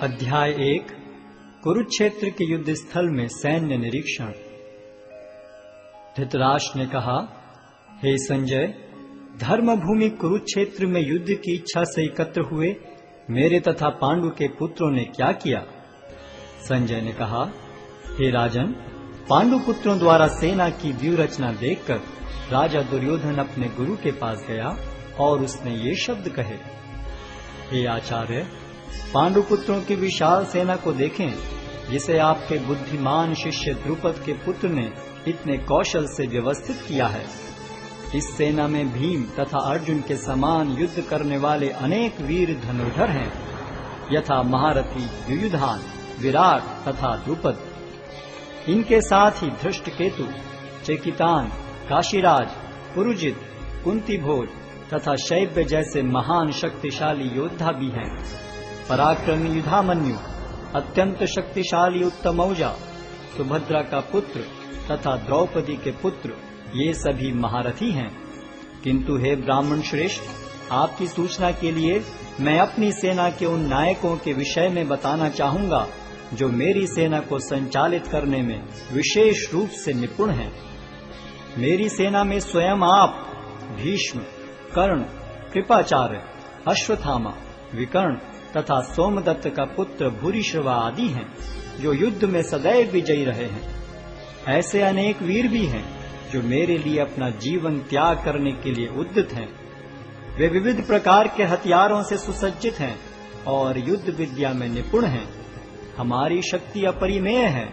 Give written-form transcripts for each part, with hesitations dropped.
अध्याय 1 कुरुक्षेत्र के युद्ध स्थल में सैन्य निरीक्षण। धृतराष्ट्र ने कहा, हे संजय, धर्मभूमि कुरुक्षेत्र में युद्ध की इच्छा से एकत्र हुए मेरे तथा पांडु के पुत्रों ने क्या किया? संजय ने कहा, हे राजन, पांडु पुत्रों द्वारा सेना की व्यूह रचना देखकर राजा दुर्योधन अपने गुरु के पास गया और उसने ये शब्द कहे, हे आचार्य, पांडु पुत्रों की विशाल सेना को देखें, जिसे आपके बुद्धिमान शिष्य द्रुपद के पुत्र ने इतने कौशल से व्यवस्थित किया है। इस सेना में भीम तथा अर्जुन के समान युद्ध करने वाले अनेक वीर धनुर्धर हैं, यथा महारथी युयुधान, विराट तथा द्रुपद। इनके साथ ही धृष्टकेतु, चेकितान, काशीराज, पुरुजित, कुंतीभोज तथा शैब्य जैसे महान शक्तिशाली योद्धा भी हैं। पराक्रमी युधामन्यु, अत्यंत शक्तिशाली उत्तमौजा, सुभद्रा का पुत्र तथा द्रौपदी के पुत्र, ये सभी महारथी हैं। किंतु हे ब्राह्मण श्रेष्ठ, आपकी सूचना के लिए मैं अपनी सेना के उन नायकों के विषय में बताना चाहूंगा जो मेरी सेना को संचालित करने में विशेष रूप से निपुण हैं। मेरी सेना में स्वयं आप, भीष्म, कर्ण, कृपाचार्य, अश्वत्थामा, विकर्ण तथा सोमदत्त का पुत्र भूरिश्रवा आदि हैं, जो युद्ध में सदैव विजयी रहे हैं। ऐसे अनेक वीर भी हैं जो मेरे लिए अपना जीवन त्याग करने के लिए उद्यत हैं। वे विविध प्रकार के हथियारों से सुसज्जित हैं और युद्ध विद्या में निपुण हैं। हमारी शक्ति अपरिमेय है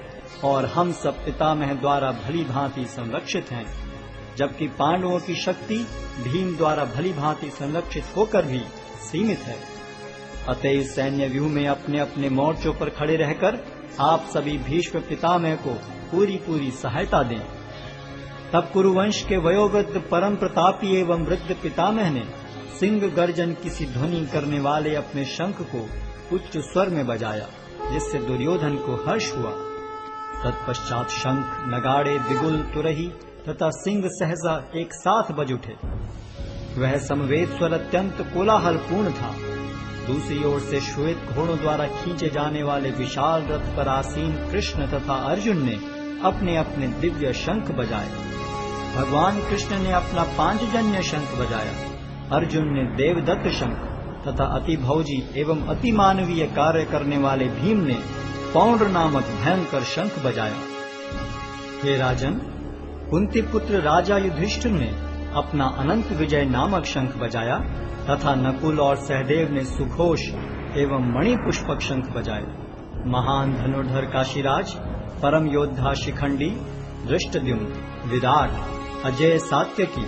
और हम सब पितामह द्वारा भली भांति संरक्षित हैं, जबकि पांडवों की शक्ति भीम द्वारा भली भांति संरक्षित होकर भी सीमित है। अतएव सैन्य व्यूह में अपने अपने मोर्चों पर खड़े रहकर आप सभी भीष्म पितामह को पूरी सहायता दें। तब कुरुवंश के वयोवृद्ध परम प्रतापी एवं वृद्ध पितामह ने सिंह गर्जन किसी ध्वनि करने वाले अपने शंख को उच्च स्वर में बजाया, जिससे दुर्योधन को हर्ष हुआ। तत्पश्चात शंख, नगाड़े, बिगुल, तुरही तथा सिंह सहसा एक साथ बज उठे। वह समवेत स्वर अत्यंत कोलाहल पूर्ण था। दूसरी ओर से श्वेत घोड़ों द्वारा खींचे जाने वाले विशाल रथ पर आसीन कृष्ण तथा अर्जुन ने अपने अपने दिव्य शंख बजाए। भगवान कृष्ण ने अपना पांचजन्य शंख बजाया, अर्जुन ने देवदत्त शंख तथा अति भौजी एवं अति मानवीय कार्य करने वाले भीम ने पौंड्र नामक भयंकर शंख बजाया। हे राजन, कुंती पुत्र राजा युधिष्ठिर ने अपना अनंत विजय नामक शंख बजाया तथा नकुल और सहदेव ने सुघोष एवं मणिपुष्पक शंख बजाए। महान धनुर्धर काशीराज, परम योद्धा शिखंडी, धृष्टद्युम्न, विराट, अजय सात्यकी,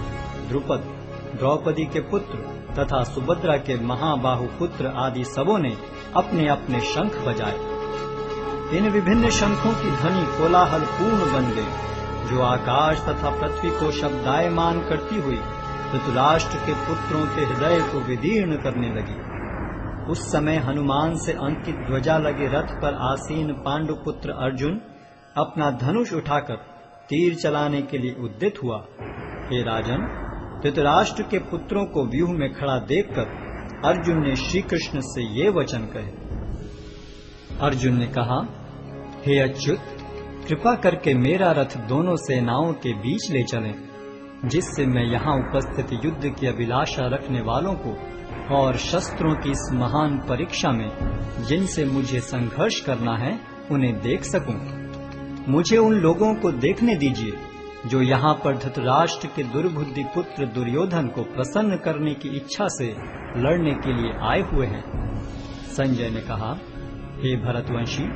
द्रुपद, द्रौपदी के पुत्र तथा सुभद्रा के महाबाहु पुत्र आदि सबों ने अपने अपने शंख बजाए। इन विभिन्न शंखों की ध्वनि कोलाहल पूर्ण बन गई, जो आकाश तथा पृथ्वी को शब्दायमान करती हुई धृतराष्ट्र के पुत्रों के हृदय को विदीर्ण करने लगी। उस समय हनुमान से अंकित ध्वजा लगे रथ पर आसीन पांडु पुत्र अर्जुन अपना धनुष उठाकर तीर चलाने के लिए उद्यत हुआ। हे राजन, धृतराष्ट्र के पुत्रों को व्यूह में खड़ा देखकर अर्जुन ने श्री कृष्ण से ये वचन कहे। अर्जुन ने कहा, हे अच्युत, कृपा करके मेरा रथ दोनों सेनाओं के बीच ले चलें, जिससे मैं यहाँ उपस्थित युद्ध की अभिलाषा रखने वालों को और शस्त्रों की इस महान परीक्षा में जिनसे मुझे संघर्ष करना है उन्हें देख सकूं। मुझे उन लोगों को देखने दीजिए जो यहाँ पर धृतराष्ट्र के दुर्बुद्धि पुत्र दुर्योधन को प्रसन्न करने की इच्छा से लड़ने के लिए आए हुए हैं। संजय ने कहा, हे भरतवंशी,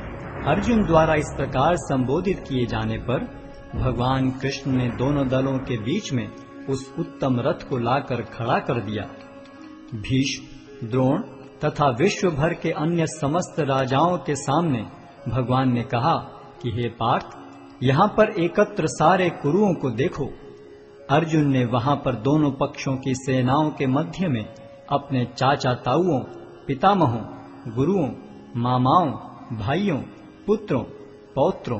अर्जुन द्वारा इस प्रकार संबोधित किए जाने पर भगवान कृष्ण ने दोनों दलों के बीच में उस उत्तम रथ को लाकर खड़ा कर दिया। भीष्म, द्रोण तथा विश्व भर के अन्य समस्त राजाओं के सामने भगवान ने कहा कि हे पार्थ, यहाँ पर एकत्र सारे कुरुओं को देखो। अर्जुन ने वहां पर दोनों पक्षों की सेनाओं के मध्य में अपने चाचा ताऊओं, पितामहों, गुरुओं, मामाओं, भाइयों, पुत्रों, पौत्रों,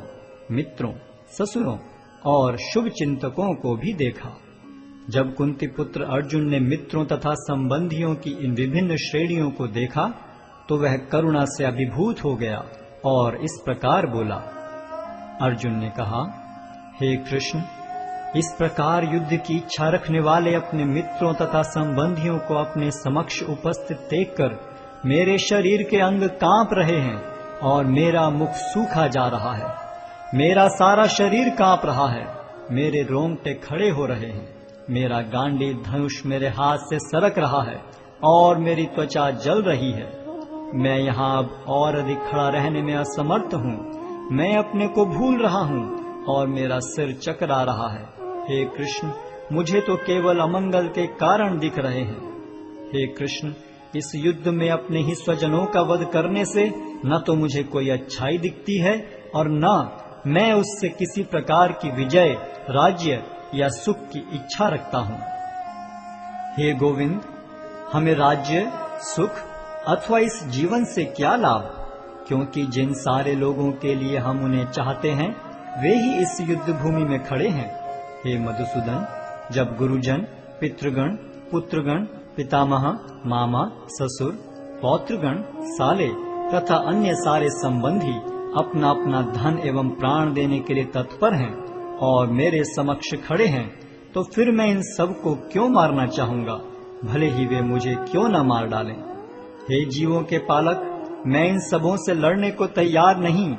मित्रों, ससुरों और शुभ चिंतकों को भी देखा। जब कुंती पुत्र अर्जुन ने मित्रों तथा संबंधियों की इन विभिन्न श्रेणियों को देखा, तो वह करुणा से अभिभूत हो गया और इस प्रकार बोला। अर्जुन ने कहा, हे कृष्ण, इस प्रकार युद्ध की इच्छा रखने वाले अपने मित्रों तथा संबंधियों को अपने समक्ष उपस्थित देखकर मेरे शरीर के अंग कांप रहे हैं और मेरा मुख सूखा जा रहा है। मेरा सारा शरीर कांप रहा है, मेरे रोंगटे खड़े हो रहे हैं, मेरा गांडीव धनुष मेरे हाथ से सरक रहा है और मेरी त्वचा जल रही है। मैं यहाँ अब और अधिक खड़ा रहने में असमर्थ हूँ। मैं अपने को भूल रहा हूँ और मेरा सिर चकरा रहा है। हे कृष्ण, मुझे तो केवल अमंगल के कारण दिख रहे हैं। हे कृष्ण, इस युद्ध में अपने ही स्वजनों का वध करने से न तो मुझे कोई अच्छाई दिखती है और न मैं उससे किसी प्रकार की विजय, राज्य या सुख की इच्छा रखता हूँ। हे गोविंद, हमें राज्य, सुख अथवा इस जीवन से क्या लाभ, क्योंकि जिन सारे लोगों के लिए हम उन्हें चाहते हैं वे ही इस युद्ध भूमि में खड़े हैं। हे मधुसूदन, जब गुरुजन, पितृगण, पुत्रगण, पितामह, मामा, ससुर, पौत्रगण, साले तथा अन्य सारे संबंधी अपना अपना धन एवं प्राण देने के लिए तत्पर हैं और मेरे समक्ष खड़े हैं, तो फिर मैं इन सब को क्यों मारना चाहूंगा, भले ही वे मुझे क्यों न मार डालें। हे जीवों के पालक, मैं इन सबों से लड़ने को तैयार नहीं,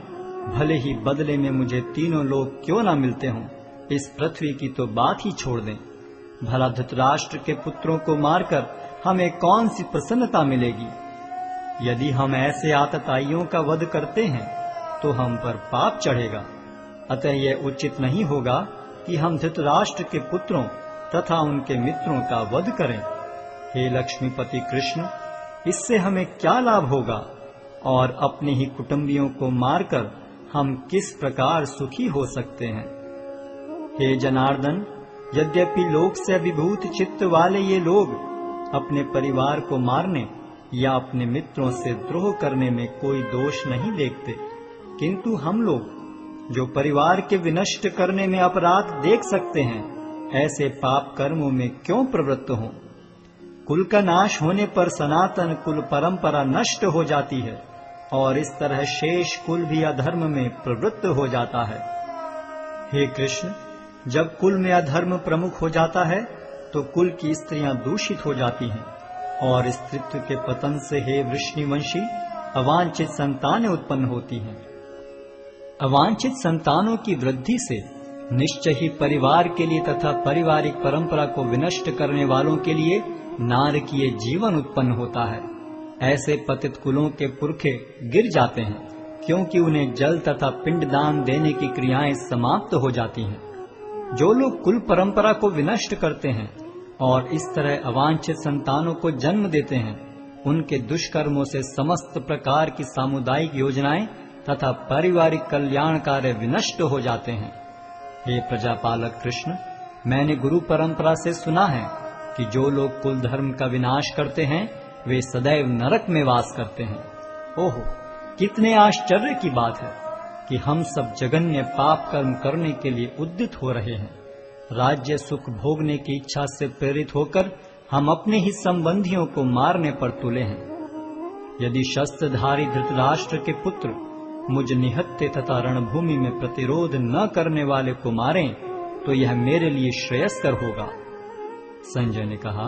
भले ही बदले में मुझे तीनों लोग क्यों न मिलते हों। इस पृथ्वी की तो बात ही छोड़ दें। भला धृतराष्ट्र के पुत्रों को मारकर हमें कौन सी प्रसन्नता मिलेगी। यदि हम ऐसे आतताइयों का वध करते हैं तो हम पर पाप चढ़ेगा। अतः यह उचित नहीं होगा कि हम धृतराष्ट्र के पुत्रों तथा उनके मित्रों का वध करें। हे लक्ष्मीपति कृष्ण, इससे हमें क्या लाभ होगा और अपने ही कुटुंबियों को मारकर हम किस प्रकार सुखी हो सकते हैं। हे जनार्दन, यद्यपि लोक से अभिभूत चित्त वाले ये लोग अपने परिवार को मारने या अपने मित्रों से द्रोह करने में कोई दोष नहीं देखते, किंतु हम लोग जो परिवार के विनष्ट करने में अपराध देख सकते हैं, ऐसे पाप कर्मों में क्यों प्रवृत्त हों। कुल का नाश होने पर सनातन कुल परंपरा नष्ट हो जाती है और इस तरह शेष कुल भी अधर्म में प्रवृत्त हो जाता है। हे कृष्ण, जब कुल में अधर्म प्रमुख हो जाता है तो कुल की स्त्रियां दूषित हो जाती हैं और स्त्रीत्व के पतन से हे वृष्णिवंशी अवांछित संतानें उत्पन्न होती हैं। अवांछित संतानों की वृद्धि से निश्चय ही परिवार के लिए तथा पारिवारिक परंपरा को विनष्ट करने वालों के लिए नारकीय जीवन उत्पन्न होता है। ऐसे पतित कुलों के पुरखे गिर जाते हैं, क्योंकि उन्हें जल तथा पिंडदान देने की क्रियाएं समाप्त हो जाती हैं। जो लोग कुल परंपरा को विनष्ट करते हैं और इस तरह अवांछित संतानों को जन्म देते हैं, उनके दुष्कर्मों से समस्त प्रकार की सामुदायिक योजनाएं तथा पारिवारिक कल्याण कार्य विनष्ट हो जाते हैं। हे प्रजापालक कृष्ण, मैंने गुरु परंपरा से सुना है कि जो लोग कुल धर्म का विनाश करते हैं वे सदैव नरक में वास करते हैं। ओहो, कितने आश्चर्य की बात है कि हम सब जघन्य पाप कर्म करने के लिए उद्यत हो रहे हैं। राज्य सुख भोगने की इच्छा से प्रेरित होकर हम अपने ही संबंधियों को मारने पर तुले हैं। यदि शस्त्रधारी धृतराष्ट्र के पुत्र मुझ निहत्थे तथा रणभूमि में प्रतिरोध न करने वाले को मारें तो यह मेरे लिए श्रेयस्कर होगा। संजय ने कहा,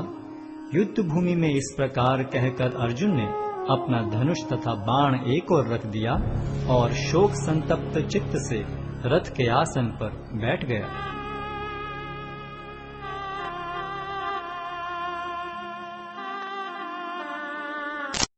युद्ध भूमि में इस प्रकार कहकर अर्जुन ने अपना धनुष तथा बाण एक ओर रख दिया और शोक संतप्त चित्त से रथ के आसन पर बैठ गया।